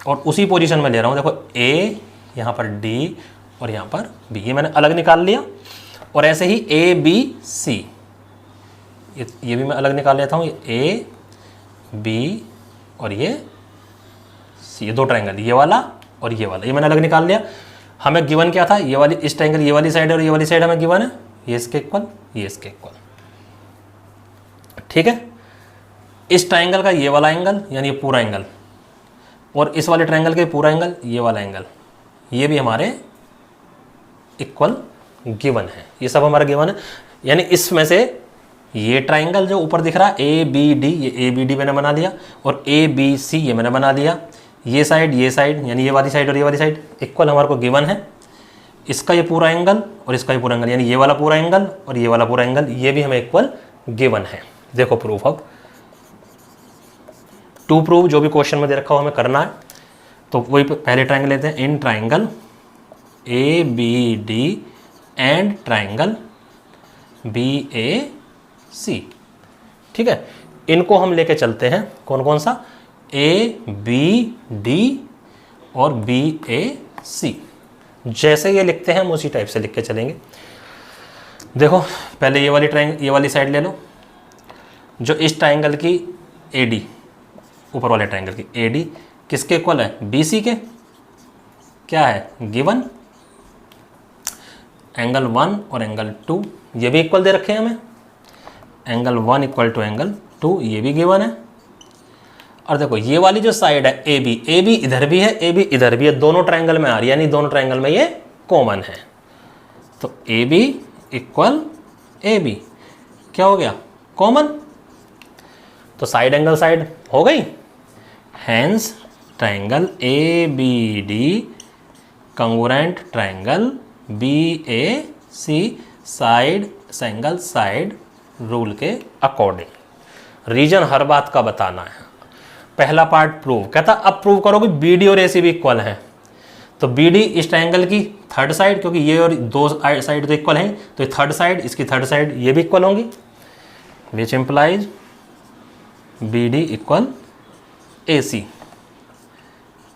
और उसी पोजीशन में ले रहा हूं। देखो A, यहां पर D और यहां पर B, ये मैंने अलग निकाल लिया, और ऐसे ही ABC, ये भी मैं अलग निकाल लेता हूँ, ये AB और ये C, ये दो ट्राइंगल, ये वाला और ये वाला, ये मैंने अलग निकाल लिया। हमें गिवन क्या था? ये वाली इस ट्राइंगल, ये वाली साइड और ये वाली साइड हमें गिवन है, ये इसके इक्वल, ये इसके इक्वल। ठीक है, इस ट्राइंगल का ये वाला एंगल यानी ये पूरा एंगल, और इस वाले ट्राइंगल के पूरा एंगल, ये वाला एंगल, ये भी हमारे इक्वल गिवन है। ये सब हमारा गिवन है, यानी इसमें से ये ट्राइंगल जो ऊपर दिख रहा है ABD, ये ABD मैंने बना लिया, और ABC ये मैंने बना लिया। ये साइड यानी ये वाली साइड और ये वाली साइड इक्वल हमारे को गिवन है। इसका ये पूरा एंगल और इसका ये पूरा एंगल, यानी ये वाला पूरा एंगल और ये वाला पूरा एंगल, ये भी हमें इक्वल गिवन है। देखो प्रूफ, अब टू प्रूव जो भी क्वेश्चन में दे रखा हो हमें करना है, तो वही पहले ट्राइंगल लेते हैं। In triangle ABD and triangle BAC, ठीक है, इनको हम लेके चलते हैं। कौन कौन सा? ABD और BAC, जैसे ये लिखते हैं हम उसी टाइप से लिख के चलेंगे। देखो पहले ये वाली साइड ले लो, जो इस ट्राइंगल की AD, ऊपर वाले ट्राइंगल की AD किसके इक्वल है? BC के। क्या है? गिवन। एंगल 1 और एंगल 2 ये भी इक्वल दे रखे हैं हमें, एंगल 1 इक्वल टू एंगल 2 ये भी गिवन है। और देखो ये वाली जो साइड है AB इधर भी है, AB इधर भी है, दोनों ट्राइंगल में आ रही है, यानी दोनों ट्राइंगल में ये कॉमन है। तो AB इक्वल AB क्या हो गया? कॉमन। तो साइड एंगल साइड हो गई। Hence triangle ABD congruent triangle BAC side angle side rule के अकॉर्डिंग। रीजन हर बात का बताना है। पहला पार्ट प्रूव, कहता अब प्रूव करो कि बी डी और ए सी भी इक्वल हैं। तो बी डी इस ट्रायंगल की थर्ड साइड, क्योंकि ये और दो साइड तो इक्वल हैं, तो ये थर्ड साइड, इसकी थर्ड साइड ये भी इक्वल होंगी, which implies B D equal A C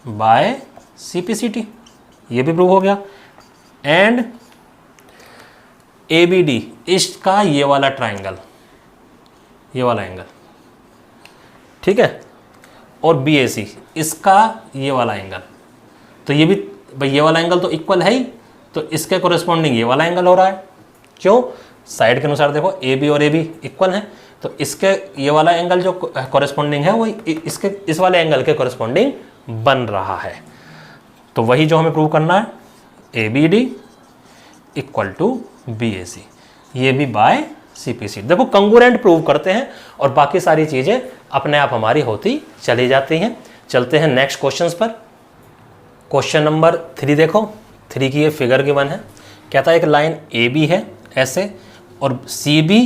by C P C T, ये भी प्रूव हो गया। एंड ए बी डी इसका ये वाला ट्राइंगल, ये वाला एंगल, ठीक है, और बी ए सी इसका ये वाला एंगल, तो ये भी भाई ये वाला एंगल तो इक्वल है ही, तो इसके कोरिस्पॉन्डिंग ये वाला एंगल हो रहा है। क्यों? साइड के अनुसार देखो ए बी और ए बी इक्वल हैं, तो इसके ये वाला एंगल जो कोरिस्पॉन्डिंग है वो इसके इस वाले एंगल के कोरिस्पॉन्डिंग बन रहा है। तो वही जो हमें प्रूव करना है, A B D equal to B A C, ये भी बाय सी पी सी। देखो कंगुरेंट प्रूव करते हैं और बाकी सारी चीज़ें अपने आप हमारी होती चली जाती हैं। चलते हैं नेक्स्ट क्वेश्चंस पर। क्वेश्चन नंबर 3 देखो, 3 की ये फिगर गिवन है। कहता है एक लाइन ए बी है ऐसे, और सी बी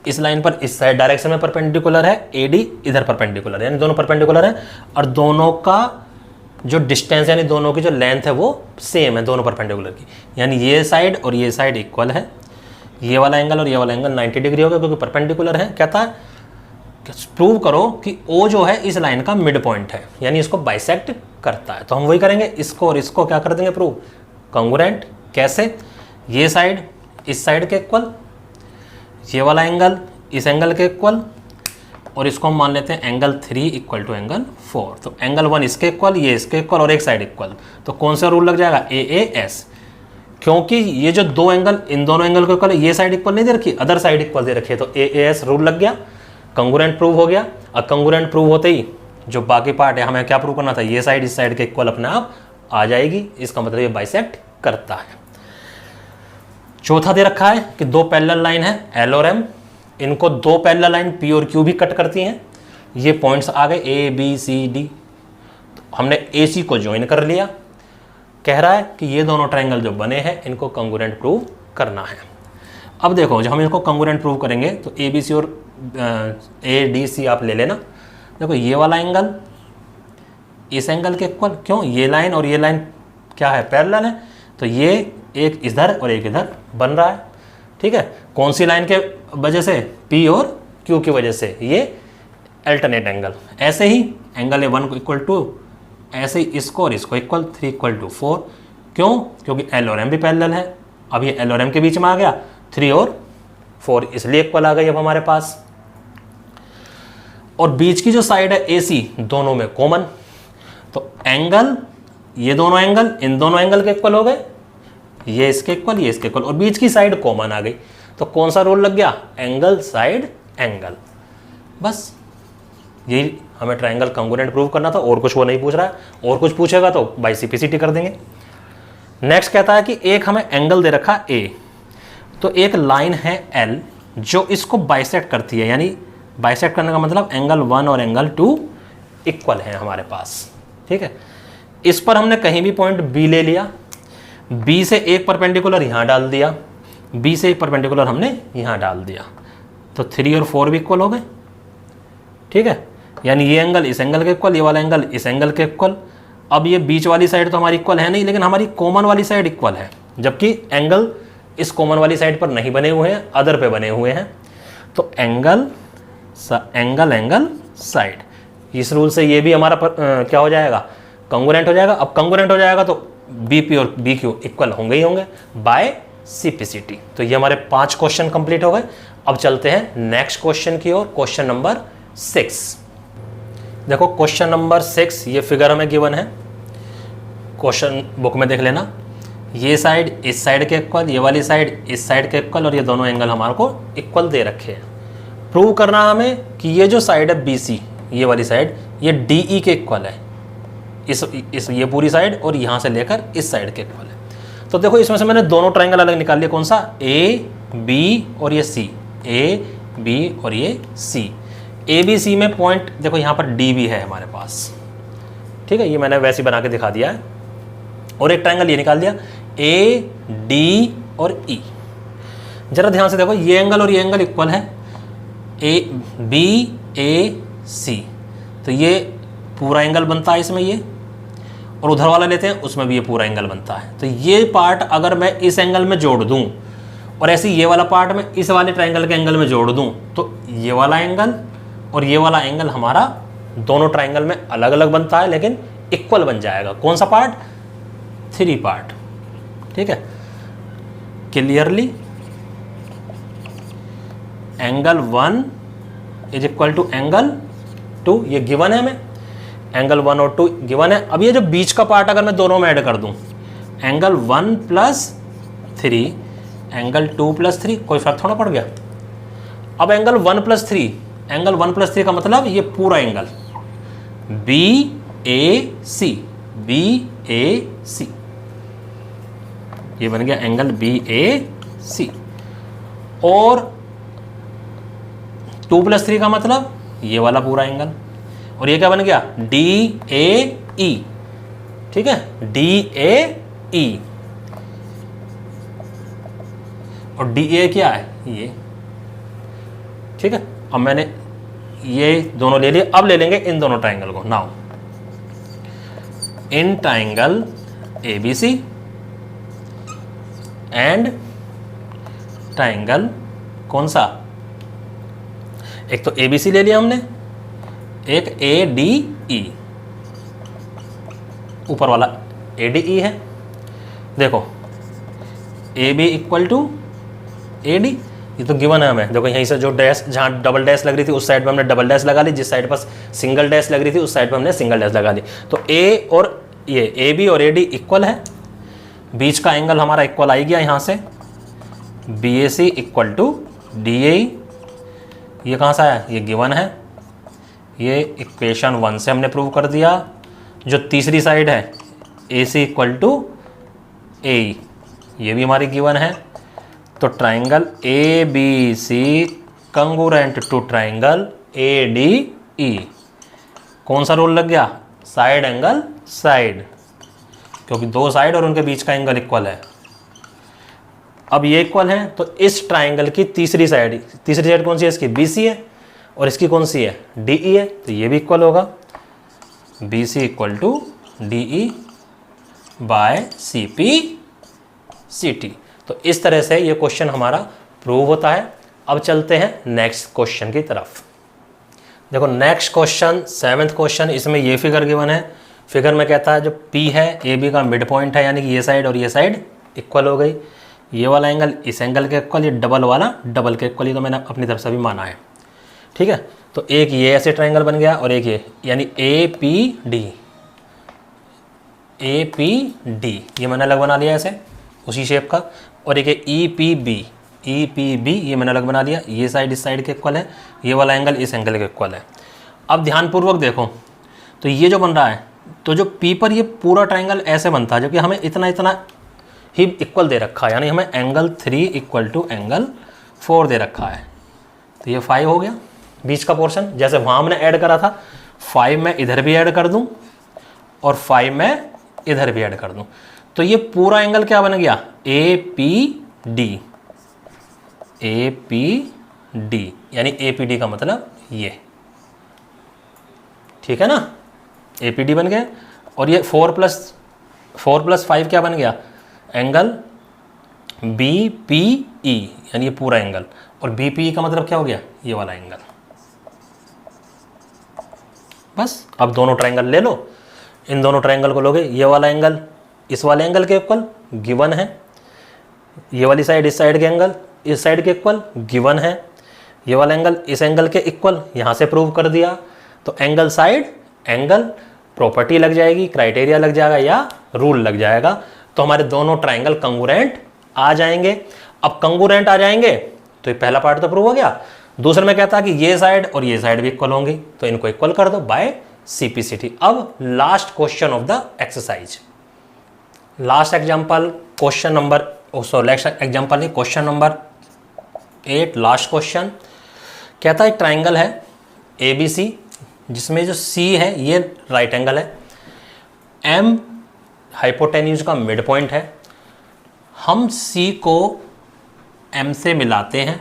इस लाइन पर इस साइड डायरेक्शन में परपेंडिकुलर है, ए डी इधर परपेंडिकुलर है, यानी दोनों परपेंडिकुलर है, और दोनों का जो डिस्टेंस यानी दोनों की जो लेंथ है वो सेम है, दोनों परपेंडिकुलर की, यानी ये साइड और ये साइड इक्वल है। ये वाला एंगल और ये वाला एंगल 90 डिग्री होगा क्योंकि परपेंडिकुलर है। कहता है प्रूव करो कि ओ जो है इस लाइन का मिड पॉइंट है, यानी इसको बाइसेक्ट करता है। तो हम वही करेंगे, इसको और इसको क्या कर देंगे प्रूव, कंगुरेंट। कैसे? ये साइड इस साइड के इक्वल, ये वाला एंगल इस एंगल के इक्वल, और इसको हम मान लेते हैं एंगल 3 इक्वल टू एंगल 4। तो एंगल 1 इसके इक्वल, ये इसके इक्वल और एक साइड इक्वल। तो कौन सा रूल लग जाएगा, ए ए एस, क्योंकि ये जो दो एंगल इन दोनों एंगल को इक्वल है, ये साइड इक्वल नहीं दे रखी, अदर साइड इक्वल दे रखी है, तो ए ए एस रूल लग गया, कंगुरेंट प्रूव हो गया। अब कंगुरेंट प्रूव होते ही जो बाकी पार्ट है हमें क्या प्रूव करना था, ये साइड इस साइड के इक्वल अपने आप आ जाएगी, इसका मतलब ये बाइसेक्ट करता है। चौथा दे रखा है कि दो पैरेलल लाइन है एल और एम, इनको दो पैरेलल लाइन पी और क्यू भी कट करती हैं। ये पॉइंट्स आ गए ए बी सी डी, तो हमने ए सी को ज्वाइन कर लिया। कह रहा है कि ये दोनों ट्रायंगल जो बने हैं इनको कंगुरेंट प्रूव करना है। अब देखो जब हम इसको कंगुरेंट प्रूव करेंगे तो ए बी सी और ए डी सी आप ले लेना। देखो ये वाला एंगल इस एंगल के इक्वल, क्यों, ये लाइन और ये लाइन क्या है, पैरेलल है, तो ये एक इधर और एक इधर बन रहा है। ठीक है, कौन सी लाइन के वजह से, पी और क्यू की वजह से, ये अल्टरनेट एंगल। ऐसे ही एंगल ए 1 को इक्वल टू, ऐसे ही इसको और इसको इक्वल 3 इक्वल टू 4, क्यों, क्योंकि एल और एम भी पैरेलल है। अब ये एल और एम के बीच में आ गया, 3 और 4 इसलिए इक्वल आ गई अब हमारे पास। और बीच की जो साइड है ए सी दोनों में कॉमन, तो एंगल, ये दोनों एंगल इन दोनों एंगल के इक्वल हो गए, ये इसके इक्वल ये इसके इक्वल, और बीच की साइड कॉमन आ गई। तो कौन सा रूल लग गया, एंगल साइड एंगल। बस यही हमें ट्रायंगल कंगुरेंट प्रूव करना था, और कुछ वो नहीं पूछ रहा है। और कुछ पूछेगा तो बाई सीपीसीटी कर देंगे। नेक्स्ट कहता है कि एक हमें एंगल दे रखा ए, तो एक लाइन है एल जो इसको बाइसेक्ट करती है, यानी बाइसेक्ट करने का मतलब एंगल 1 और एंगल 2 इक्वल है हमारे पास। ठीक है, इस पर हमने कहीं भी पॉइंट बी ले लिया, बी से एक परपेंडिकुलर यहाँ डाल दिया, बी से एक परपेंडिकुलर हमने यहाँ डाल दिया, तो 3 और 4 भी इक्वल हो गए। ठीक है, यानी ये एंगल इस एंगल के इक्वल, ये वाला एंगल इस एंगल के इक्वल। अब ये बीच वाली साइड तो हमारी इक्वल है नहीं, लेकिन हमारी कॉमन वाली साइड इक्वल है, जबकि एंगल इस कॉमन वाली साइड पर नहीं बने हुए हैं, अदर पे बने हुए हैं। तो एंगल एंगल एंगल साइड, इस रूल से ये भी हमारा क्या हो जाएगा, कंगुरेंट हो जाएगा। अब कंगुरेंट हो जाएगा तो बी पी और बी क्यू इक्वल होंगे ही होंगे बाय सीपीसीटी। तो ये हमारे 5 क्वेश्चन कंप्लीट हो गए। अब चलते हैं नेक्स्ट क्वेश्चन की ओर, क्वेश्चन नंबर 6। देखो क्वेश्चन नंबर 6, ये फिगर हमें गिवन है, क्वेश्चन बुक में देख लेना। ये साइड इस साइड के इक्वल, ये वाली साइड इस साइड के इक्वल, और ये दोनों एंगल हमारे को इक्वल दे रखे हैं। प्रूव करना हमें कि ये जो साइड है बी सी, ये वाली साइड, ये डी ई के इक्वल है, इस ये पूरी साइड और यहाँ से लेकर इस साइड के इक्वल है। तो देखो इसमें से मैंने दोनों ट्रायंगल अलग निकाल लिए, कौन सा, ए बी और ये सी, ए बी और ये सी। ए बी सी में पॉइंट देखो यहाँ पर डी भी है हमारे पास। ठीक है, ये मैंने वैसे ही बना के दिखा दिया है। और एक ट्रायंगल ये निकाल दिया, ए डी और ई। जरा ध्यान से देखो, ये एंगल और ये एंगल इक्वल है, ए बी ए सी, तो ये पूरा एंगल बनता है इसमें ये, और उधर वाला लेते हैं उसमें भी ये पूरा एंगल बनता है। तो ये पार्ट अगर मैं इस एंगल में जोड़ दूं और ऐसे ये वाला पार्ट मैं इस वाले ट्रायंगल के एंगल में जोड़ दूं, तो ये वाला एंगल और ये वाला एंगल हमारा दोनों ट्रायंगल में अलग अलग बनता है लेकिन इक्वल बन जाएगा। कौन सा पार्ट? 3 पार्ट। ठीक है, clearly angle 1 is equal to angle 2, ये गिवन है हमें, एंगल 1 और 2 गिवन है। अब ये जो बीच का पार्ट अगर मैं दोनों में ऐड कर दूं, एंगल 1 प्लस 3 एंगल 2 प्लस 3, कोई फर्क थोड़ा पड़ गया। अब एंगल 1 प्लस 3, एंगल 1 प्लस 3 का मतलब ये पूरा angle B A C, B A C, ये बन गया एंगल बी ए सी। और 2 प्लस 3 का मतलब ये वाला पूरा एंगल, और ये क्या बन गया? डी ए ई। ठीक है, डी ए ई, और डी ए क्या है? ये। ठीक है, अब मैंने ये दोनों ले लिए, अब ले लेंगे इन दोनों ट्राइंगल को। Now in triangle A B C and triangle कौन सा? एक तो ए बी सी ले लिया हमने, एक ए डी ई, ऊपर वाला ए डी ई है। देखो A B equal to A D, ये तो गिवन है हमें। देखो यहीं से जो डैश, जहाँ डबल डैश लग रही थी उस साइड पे हमने डबल डैश लगा ली, जिस साइड पर सिंगल डैश लग रही थी उस साइड पे हमने सिंगल डैश लगा ली। तो ए और ये ए बी और ए डी इक्वल है, बीच का एंगल हमारा इक्वल आ गया यहाँ से, B A C equal to D A, ये कहाँ से आया? ये गिवन है, ये इक्वेशन 1 से हमने प्रूव कर दिया। जो तीसरी साइड है ए सी इक्वल टू ए, ये भी हमारी गिवन है। तो triangle A B C congruent to triangle A D E, कौन सा रूल लग गया? साइड एंगल साइड, क्योंकि दो साइड और उनके बीच का एंगल इक्वल है। अब ये इक्वल है तो इस ट्राइंगल की तीसरी साइड कौन सी है? इसकी बी सी है, और इसकी कौन सी है? डी ई है, तो ये भी इक्वल होगा, B C equal to D E by C P C T. तो इस तरह से ये क्वेश्चन हमारा प्रूव होता है। अब चलते हैं नेक्स्ट क्वेश्चन की तरफ। देखो नेक्स्ट क्वेश्चन, 7th क्वेश्चन, इसमें ये फिगर गिवन है। फिगर में कहता है जो P है ए बी का मिड पॉइंट है, यानी कि ये साइड और ये साइड इक्वल हो गई। ये वाला एंगल इस एंगल के इक्वल, ये डबल वाला डबल के इक्वल, ही तो मैंने अपनी तरफ से भी माना है। ठीक है, तो एक ये ऐसे ट्राइंगल बन गया और एक ये, यानी A P D, A P D ये मैंने अलग बना लिया ऐसे उसी शेप का। और एक E P B, E P B ये मैंने अलग बना लिया, ये साइड इस साइड के इक्वल है, ये वाला एंगल इस एंगल के इक्वल है। अब ध्यानपूर्वक देखो तो ये जो बन रहा है, तो जो पी पर ये पूरा ट्राइंगल ऐसे बनता है, जो कि हमें इतना इतना ही इक्वल दे रखा है, यानी हमें एंगल 3 इक्वल टू एंगल 4 दे रखा है। तो ये 5 हो गया बीच का पोर्शन, जैसे वहाँ हमने ऐड करा था 5 मैं इधर भी ऐड कर दूँ और 5 मैं इधर भी ऐड कर दूँ, तो ये पूरा एंगल क्या बन गया? A P D, A P D, यानी ए पी डी का मतलब ये, ठीक है ना, ए पी डी बन गया। और ये 4 प्लस 5 क्या बन गया? एंगल बी पी ई, यानी ये पूरा एंगल, और बी पी ई का मतलब क्या हो गया? ये वाला एंगल। बस अब दोनों ट्रायंगल ले लो, इन दोनों ट्रायंगल को लोगे, ये वाला एंगल इस वाले एंगल के इक्वल गिवन है, ये वाली साइड इस साइड के एंगल इस साइड के इक्वल गिवन है, ये वाला एंगल इस एंगल के इक्वल, यहाँ से प्रूव कर दिया। तो एंगल साइड एंगल प्रॉपर्टी लग जाएगी, क्राइटेरिया लग जाएगा या रूल लग जाएगा, तो हमारे दोनों ट्राइंगल कंगुरेंट आ जाएंगे। अब कंगुरेंट आ जाएंगे तो ये पहला पार्ट तो प्रूव हो गया। दूसरे में कहता है कि ये साइड और ये साइड भी इक्वल होंगी, तो इनको इक्वल कर दो बाय सीपीसीटी। अब last question of the exercise, last example, question number example नहीं, क्वेश्चन नंबर 8, लास्ट क्वेश्चन। कहता है ट्राइंगल है ए बी सी, जिसमें जो सी है ये राइट एंगल है, एम हाइपोटेन्यूज का मिड पॉइंट है। हम सी को एम से मिलाते हैं,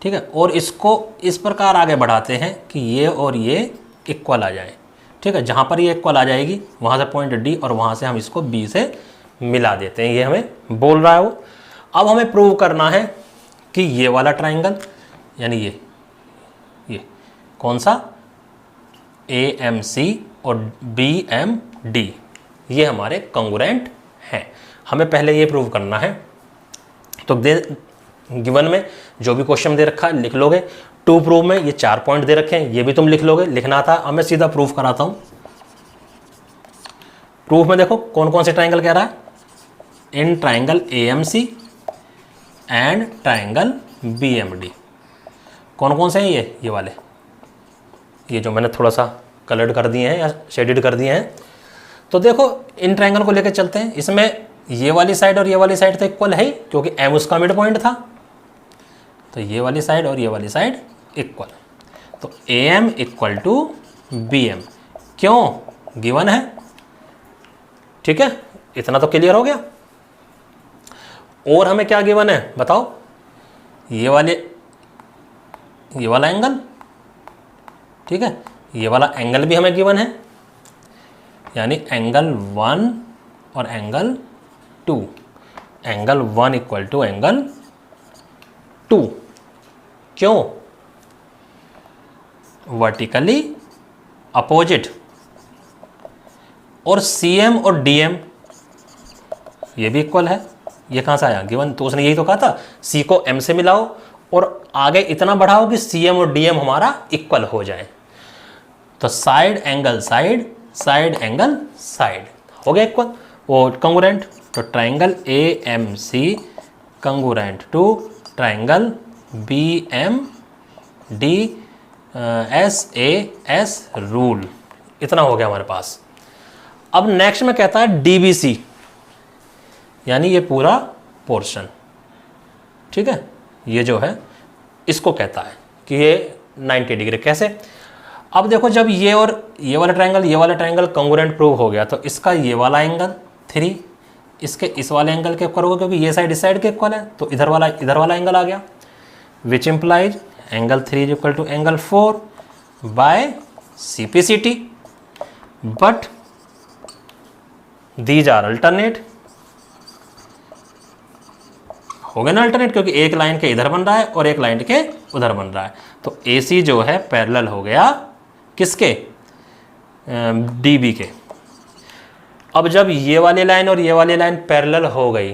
ठीक है, और इसको इस प्रकार आगे बढ़ाते हैं कि ये और ये इक्वल आ जाए। ठीक है, जहाँ पर ये इक्वल आ जाएगी वहाँ से पॉइंट डी और वहाँ से हम इसको बी से मिला देते हैं, ये हमें बोल रहा है वो। अब हमें प्रूव करना है कि ये वाला ट्राइंगल यानी ये कौन सा AMC और BMD ये हमारे कॉन्ग्रुएंट हैं। हमें पहले ये प्रूव करना है। तो गिवन में जो भी क्वेश्चन दे रखा है लिख लोगे। टू प्रूव में ये 4 पॉइंट दे रखे हैं, ये भी तुम लिख लोगे। लिखना था, अब मैं सीधा प्रूफ कराता हूँ। प्रूफ में देखो कौन कौन से ट्राइंगल कह रहा है। In triangle AMC and triangle BMD कौन कौन से हैं ये वाले, ये जो मैंने थोड़ा सा कलर्ड कर दिए हैं या शेडेड कर दिए हैं। तो देखो इन ट्राइंगल को लेकर चलते हैं। इसमें ये वाली साइड और ये वाली साइड तो इक्वल है ही, क्योंकि M उसका मिड पॉइंट था। तो ये वाली साइड और ये वाली साइड इक्वल, तो AM इक्वल टू BM क्यों गिवन है। ठीक है, इतना तो क्लियर हो गया। और हमें क्या गिवन है बताओ, ये वाला एंगल, ठीक है, ये वाला एंगल भी हमें गिवन है, यानी एंगल 1 और angle 2। Angle 1 equal to angle 2 क्यों, वर्टिकली अपोजिट। और CM और DM ये भी इक्वल है। ये कहाँ से आया गिवन, तो उसने यही तो कहा था C को M से मिलाओ और आगे इतना बढ़ाओ कि CM और DM हमारा इक्वल हो जाए। तो side angle side, side angle side हो गया इक्वल, वो कॉन्ग्रुएंट। तो triangle AMC congruent to triangle BMD SAS rule. इतना हो गया हमारे पास। अब नेक्स्ट में कहता है DBC, यानी ये पूरा पोर्शन। ठीक है, ये जो है इसको कहता है कि ये 90 डिग्री। कैसे, अब देखो जब ये और ये वाला ट्रायंगल कॉन्ग्रुएंट प्रूव हो गया, तो इसका ये वाला एंगल 3 इसके इस वाले एंगल के इक्वल होगा, क्योंकि ये साइड इस साइड के इक्वल है। तो इधर वाला एंगल आ गया, which implies angle 3 is equal to angle 4 by CPCT, but these are alternate. हो गया ना अल्टरनेट, क्योंकि एक लाइन के इधर बन रहा है और एक लाइन के उधर बन रहा है। तो AC जो है पैरेलल हो गया किसके, DB के। अब जब ये वाली लाइन और ये वाली लाइन पैरेलल हो गई,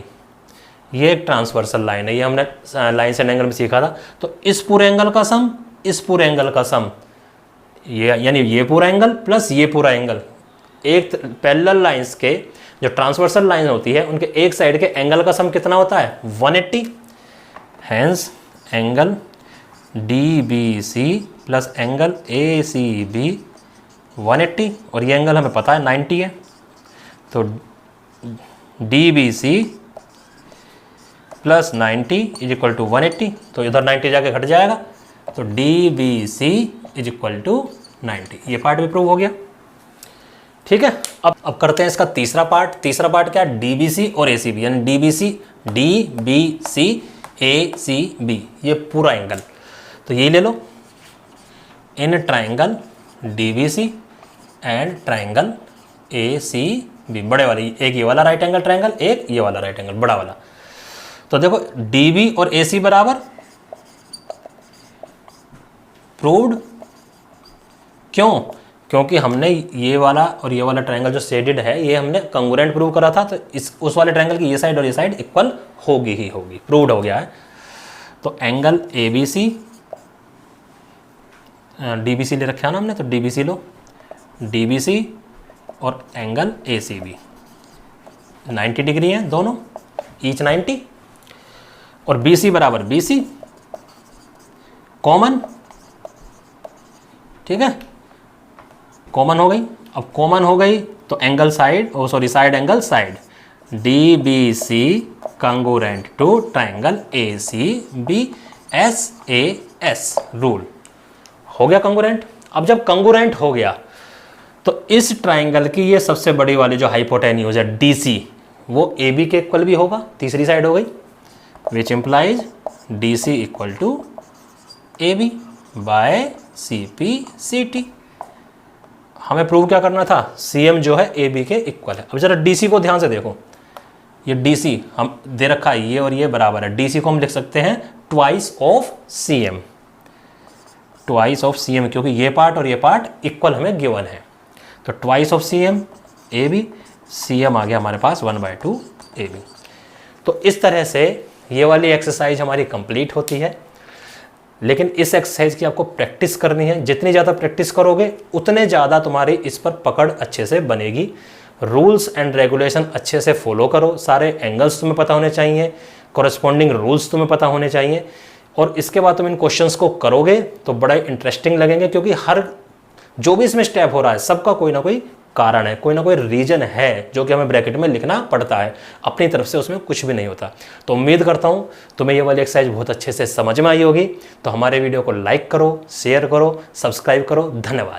ये एक ट्रांसवर्सल लाइन है, ये हमने लाइन से एंगल में सीखा था। तो इस पूरे एंगल का सम, इस पूरे एंगल का सम, ये यानी ये पूरा एंगल प्लस ये पूरा एंगल, एक पैरेलल लाइंस के जो ट्रांसवर्सल लाइन होती है उनके एक साइड के एंगल का सम कितना होता है 180। Hence angle DBC plus angle ACB 180, और ये एंगल हमें पता है 90 है। तो DBC plus 90 is equal to 180, तो इधर 90 जाके घट जाएगा। तो DBC इज इक्वल टू 90, ये पार्ट भी प्रूव हो गया। ठीक है, अब करते हैं इसका तीसरा पार्ट। तीसरा पार्ट क्या है, DBC और ACB, यानी DBC ACB ये पूरा एंगल। तो यही ले लो, in triangle DBC and triangle ACB, बड़े वाली, एक ये वाला राइट एंगल ट्राइंगल, एक ये वाला राइट एंगल बड़ा वाला। तो देखो DB और AC बराबर प्रूव्ड, क्यों, क्योंकि हमने ये वाला और ये वाला ट्रायंगल जो शेडेड है ये हमने कॉन्ग्रुएंट प्रूव करा था। तो उस वाले ट्रायंगल की ये साइड और ये साइड इक्वल होगी ही होगी, प्रूव्ड हो गया है। तो एंगल ABC, DBC ले रखा है ना हमने, तो DBC लो, DBC और एंगल ACB 90 डिग्री हैं दोनों, ईच 90। और BC बराबर BC कॉमन, ठीक है, कॉमन हो गई। अब कॉमन हो गई तो angle side, side angle side, DBC congruent to triangle ACB SAS rule हो गया कॉन्ग्रुएंट। अब जब कॉन्ग्रुएंट हो गया तो इस ट्राइंगल की ये सबसे बड़ी वाली जो हाइपोटेन्यूज है DC, वो AB के इक्वल भी होगा, तीसरी साइड हो गई, which implies DC equal to AB by CP/CT। हमें प्रूव क्या करना था, CM जो है AB के इक्वल है। अब जरा DC को ध्यान से देखो, ये DC हम दे रखा है, ये और ये बराबर है। DC को हम लिख सकते हैं twice of CM, twice of CM, क्योंकि ये पार्ट और ये पार्ट इक्वल हमें गिवन है। तो twice of CM AB, CM आ गया हमारे पास 1/2 AB। तो इस तरह से ये वाली एक्सरसाइज हमारी कंप्लीट होती है। लेकिन इस एक्सरसाइज की आपको प्रैक्टिस करनी है। जितनी ज़्यादा प्रैक्टिस करोगे उतने ज़्यादा तुम्हारी इस पर पकड़ अच्छे से बनेगी। रूल्स एंड रेगुलेशन अच्छे से फॉलो करो, सारे एंगल्स तुम्हें पता होने चाहिए, कॉरस्पॉन्डिंग रूल्स तुम्हें पता होने चाहिए। और इसके बाद तुम इन क्वेश्चंस को करोगे तो बड़ा इंटरेस्टिंग लगेंगे, क्योंकि हर जो भी इसमें स्टेप हो रहा है सबका कोई ना कोई कारण है, कोई ना कोई रीजन है जो कि हमें ब्रैकेट में लिखना पड़ता है। अपनी तरफ से उसमें कुछ भी नहीं होता। तो उम्मीद करता हूँ तुम्हें ये वाली एक्सरसाइज बहुत अच्छे से समझ में आई होगी। तो हमारे वीडियो को लाइक करो, शेयर करो, सब्सक्राइब करो। धन्यवाद।